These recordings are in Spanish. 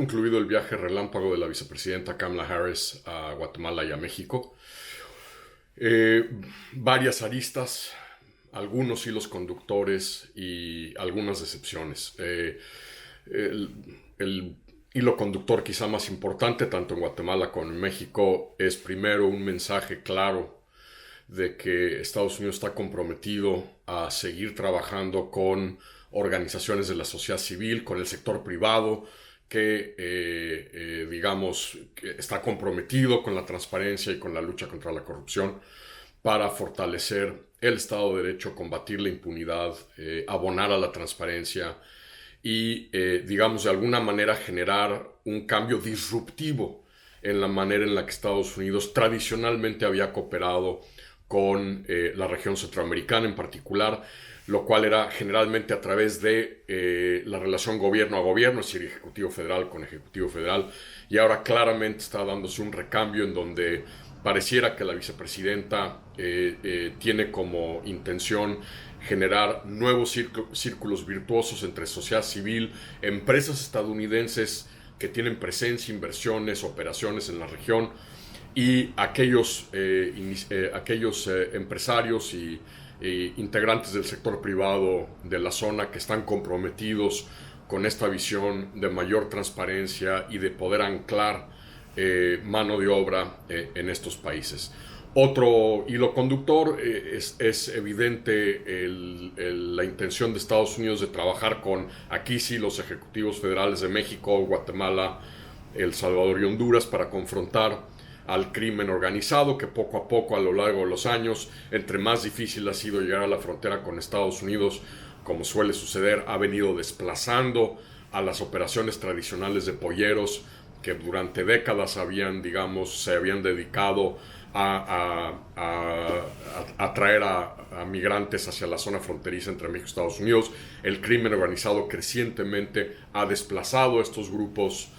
concluido el viaje relámpago de la vicepresidenta Kamala Harris a Guatemala y a México. Varias aristas, algunos hilos conductores y algunas decepciones. El hilo conductor quizá más importante, tanto en Guatemala como en México, es primero un mensaje claro de que Estados Unidos está comprometido a seguir trabajando con organizaciones de la sociedad civil, con el sector privado, que está comprometido con la transparencia y con la lucha contra la corrupción para fortalecer el Estado de Derecho, combatir la impunidad, abonar a la transparencia y, de alguna manera generar un cambio disruptivo en la manera en la que Estados Unidos tradicionalmente había cooperado con la región centroamericana en particular, lo cual era generalmente a través de la relación gobierno a gobierno, es decir, Ejecutivo Federal con Ejecutivo Federal, y ahora claramente está dándose un recambio en donde pareciera que la vicepresidenta tiene como intención generar nuevos círculos virtuosos entre sociedad civil, empresas estadounidenses que tienen presencia, inversiones, operaciones en la región, y aquellos empresarios y integrantes del sector privado de la zona que están comprometidos con esta visión de mayor transparencia y de poder anclar mano de obra en estos países. Otro hilo conductor es evidente la intención de Estados Unidos de trabajar con, aquí sí, los ejecutivos federales de México, Guatemala, El Salvador y Honduras para confrontar al crimen organizado, que poco a poco a lo largo de los años, entre más difícil ha sido llegar a la frontera con Estados Unidos, como suele suceder, ha venido desplazando a las operaciones tradicionales de polleros que durante décadas se habían dedicado a traer a migrantes hacia la zona fronteriza entre México y Estados Unidos. El crimen organizado crecientemente ha desplazado a estos grupos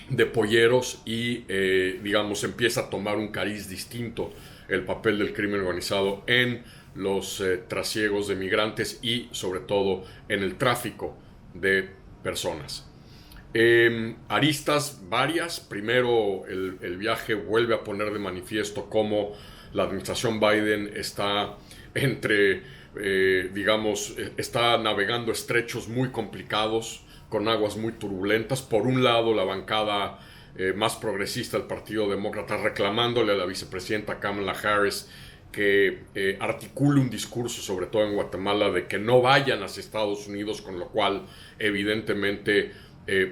de polleros y, empieza a tomar un cariz distinto el papel del crimen organizado en los trasiegos de migrantes y, sobre todo, en el tráfico de personas. Aristas varias. Primero, el viaje vuelve a poner de manifiesto cómo la administración Biden está está navegando estrechos muy complicados, con aguas muy turbulentas. Por un lado, la bancada más progresista del Partido Demócrata reclamándole a la vicepresidenta Kamala Harris que articule un discurso, sobre todo en Guatemala, de que no vayan hacia Estados Unidos, con lo cual evidentemente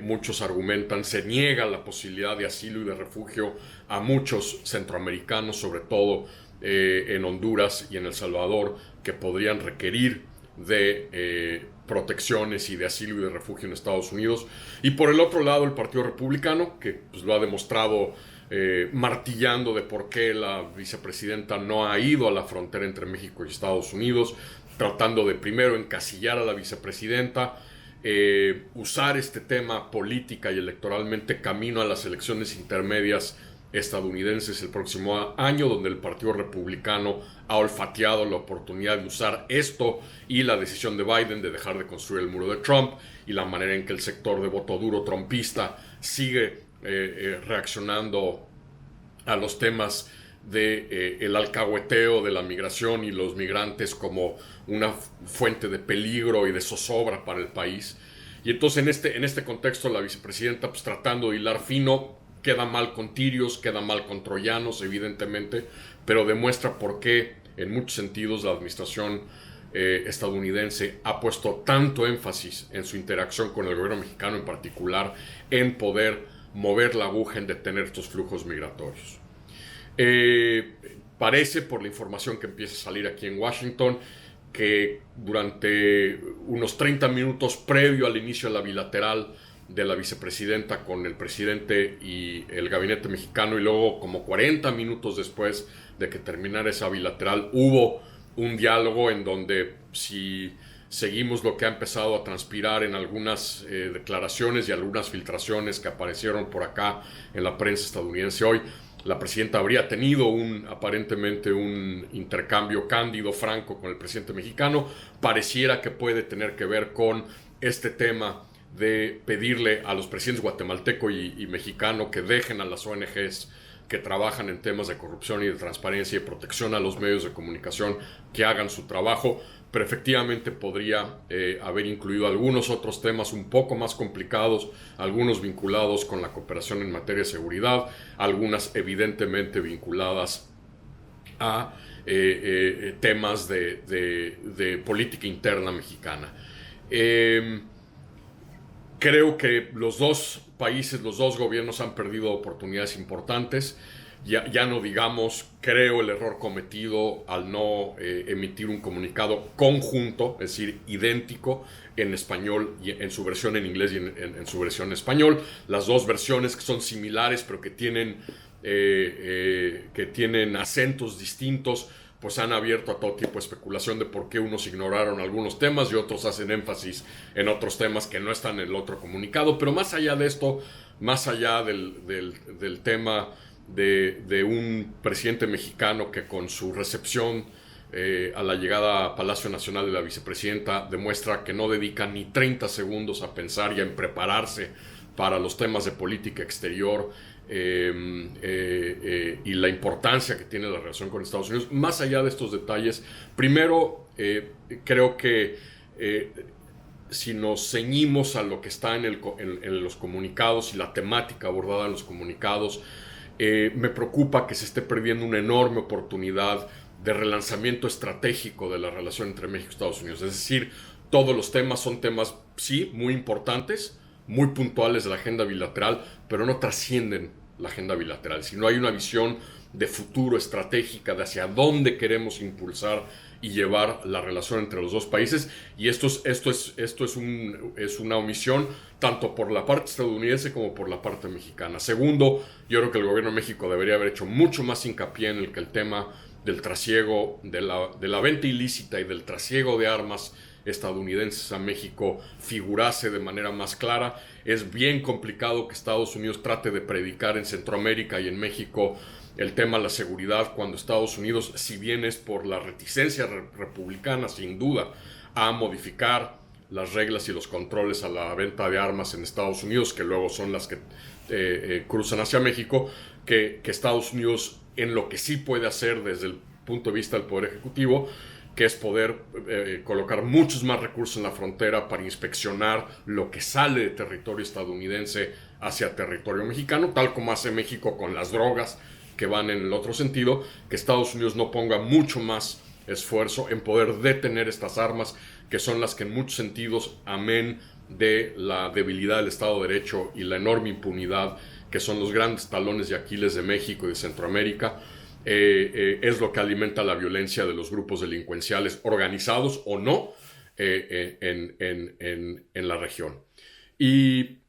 muchos argumentan se niega la posibilidad de asilo y de refugio a muchos centroamericanos, sobre todo en Honduras y en El Salvador, que podrían requerir de protecciones y de asilo y de refugio en Estados Unidos. Y por el otro lado, el Partido Republicano, que pues lo ha demostrado martillando de por qué la vicepresidenta no ha ido a la frontera entre México y Estados Unidos, tratando de primero encasillar a la vicepresidenta, usar este tema política y electoralmente camino a las elecciones intermedias estadounidenses el próximo año, donde el Partido Republicano ha olfateado la oportunidad de usar esto y la decisión de Biden de dejar de construir el muro de Trump y la manera en que el sector de voto duro trumpista sigue reaccionando a los temas de el alcahueteo de la migración y los migrantes como una fuente de peligro y de zozobra para el país. Y entonces en este contexto la vicepresidenta, pues tratando de hilar fino, queda mal con tirios, queda mal con troyanos, evidentemente, pero demuestra por qué en muchos sentidos la administración estadounidense ha puesto tanto énfasis en su interacción con el gobierno mexicano en particular, en poder mover la aguja en detener estos flujos migratorios. Parece, por la información que empieza a salir aquí en Washington, que durante unos 30 minutos previo al inicio de la bilateral de la vicepresidenta con el presidente y el gabinete mexicano, y luego como 40 minutos después de que terminara esa bilateral, hubo un diálogo en donde, si seguimos lo que ha empezado a transpirar en algunas declaraciones y algunas filtraciones que aparecieron por acá en la prensa estadounidense hoy, la presidenta habría tenido aparentemente un intercambio cándido, franco con el presidente mexicano. Pareciera que puede tener que ver con este tema de pedirle a los presidentes guatemalteco y mexicano que dejen a las ONGs que trabajan en temas de corrupción y de transparencia y protección a los medios de comunicación que hagan su trabajo, pero efectivamente podría haber incluido algunos otros temas un poco más complicados, algunos vinculados con la cooperación en materia de seguridad, algunas evidentemente vinculadas a temas de política interna mexicana. Creo que los dos países, los dos gobiernos han perdido oportunidades importantes. Ya no digamos, creo, el error cometido al no emitir un comunicado conjunto, es decir, idéntico en español y en su versión en inglés y en su versión en español. Las dos versiones que son similares pero que tienen acentos distintos, pues han abierto a todo tipo de especulación de por qué unos ignoraron algunos temas y otros hacen énfasis en otros temas que no están en el otro comunicado. Pero más allá de esto, más allá del tema de un presidente mexicano que con su recepción a la llegada a Palacio Nacional de la vicepresidenta demuestra que no dedica ni 30 segundos a pensar y a prepararse para los temas de política exterior y la importancia que tiene la relación con Estados Unidos. Más allá de estos detalles, primero creo que si nos ceñimos a lo que está en los comunicados y la temática abordada en los comunicados, me preocupa que se esté perdiendo una enorme oportunidad de relanzamiento estratégico de la relación entre México y Estados Unidos. Es decir, todos los temas son temas, sí, muy importantes, muy puntuales de la agenda bilateral, pero no trascienden la agenda bilateral. Si no hay una visión de futuro estratégica de hacia dónde queremos impulsar y llevar la relación entre los dos países, y esto es una omisión tanto por la parte estadounidense como por la parte mexicana. Segundo, yo creo que el gobierno de México debería haber hecho mucho más hincapié en el tema del trasiego, de la venta ilícita y del trasiego de armas estadounidenses a México figurase de manera más clara. Es bien complicado que Estados Unidos trate de predicar en Centroamérica y en México el tema de la seguridad cuando Estados Unidos, si bien es por la reticencia republicana sin duda a modificar las reglas y los controles a la venta de armas en Estados Unidos, que luego son las que cruzan hacia México, que Estados Unidos en lo que sí puede hacer desde el punto de vista del Poder Ejecutivo, que es poder colocar muchos más recursos en la frontera para inspeccionar lo que sale de territorio estadounidense hacia territorio mexicano, tal como hace México con las drogas que van en el otro sentido, que Estados Unidos no ponga mucho más esfuerzo en poder detener estas armas, que son las que en muchos sentidos, amén de la debilidad del Estado de Derecho y la enorme impunidad, que son los grandes talones de Aquiles de México y de Centroamérica, es lo que alimenta la violencia de los grupos delincuenciales organizados o no en la región. Y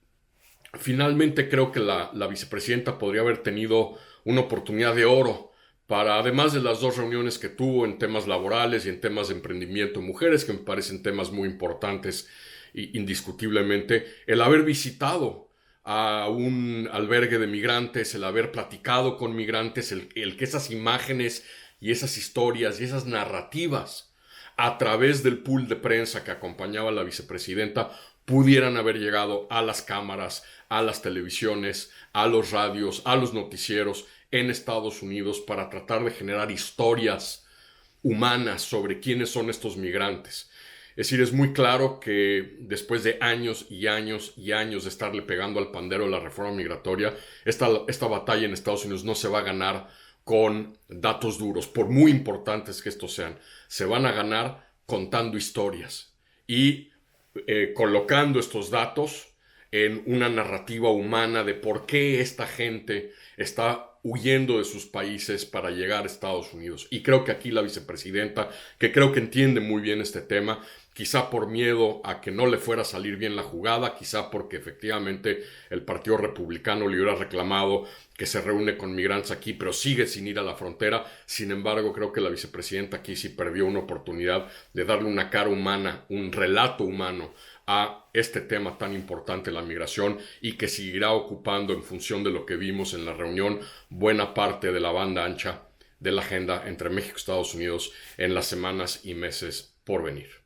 finalmente creo que la vicepresidenta podría haber tenido una oportunidad de oro para, además de las dos reuniones que tuvo en temas laborales y en temas de emprendimiento de mujeres, que me parecen temas muy importantes indiscutiblemente, el haber visitado a un albergue de migrantes, el haber platicado con migrantes, el que esas imágenes y esas historias y esas narrativas a través del pool de prensa que acompañaba a la vicepresidenta pudieran haber llegado a las cámaras, a las televisiones, a los radios, a los noticieros en Estados Unidos para tratar de generar historias humanas sobre quiénes son estos migrantes. Es decir, es muy claro que después de años y años y años de estarle pegando al pandero de la reforma migratoria, esta batalla en Estados Unidos no se va a ganar con datos duros, por muy importantes que estos sean. Se van a ganar contando historias y colocando estos datos en una narrativa humana de por qué esta gente está huyendo de sus países para llegar a Estados Unidos. Y creo que aquí la vicepresidenta, que creo que entiende muy bien este tema, quizá por miedo a que no le fuera a salir bien la jugada, quizá porque efectivamente el Partido Republicano le hubiera reclamado que se reúne con migrantes aquí, pero sigue sin ir a la frontera. Sin embargo, creo que la vicepresidenta aquí sí perdió una oportunidad de darle una cara humana, un relato humano a este tema tan importante, la migración, y que seguirá ocupando, en función de lo que vimos en la reunión, buena parte de la banda ancha de la agenda entre México y Estados Unidos en las semanas y meses por venir.